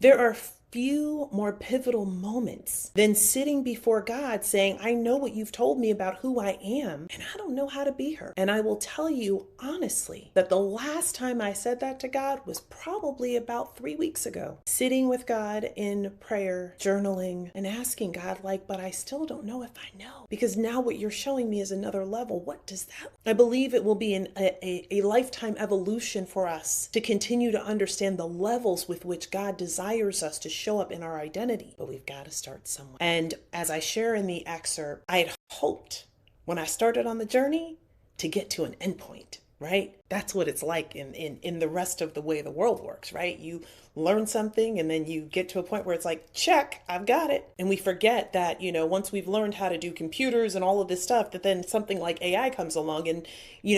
There are few more pivotal moments than sitting before God saying, I know what you've told me about who I am, and I don't know how to be her. And I will tell you honestly that the last time I said that to God was probably about 3 weeks ago. Sitting with God in prayer, journaling, and asking God, but I still don't know if I know. Because now what you're showing me is another level. What does that? I believe it will be a lifetime evolution for us to continue to understand the levels with which God desires us to show up in our identity, but we've got to start somewhere. And as I share in the excerpt, I had hoped when I started on the journey to get to an endpoint, right? That's what it's like in the rest of the way the world works, right? You learn something and then you get to a point where it's like, check, I've got it. And we forget that, once we've learned how to do computers and all of this stuff, that then something like AI comes along and,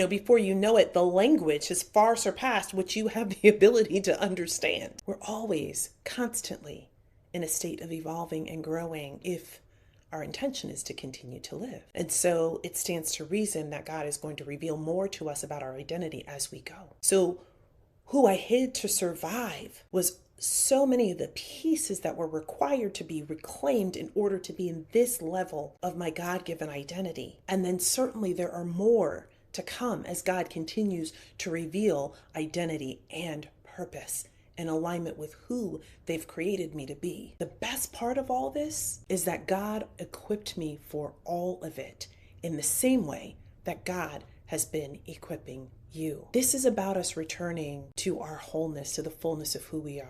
before you know it, the language has far surpassed what you have the ability to understand. We're always constantly in a state of evolving and growing if our intention is to continue to live. And so it stands to reason that God is going to reveal more to us about our identity as we go. So who I hid to survive was so many of the pieces that were required to be reclaimed in order to be in this level of my God-given identity. And then certainly there are more to come as God continues to reveal identity and purpose in alignment with who they've created me to be. The best part of all this is that God equipped me for all of it in the same way that God has been equipping you. This is about us returning to our wholeness, to the fullness of who we are.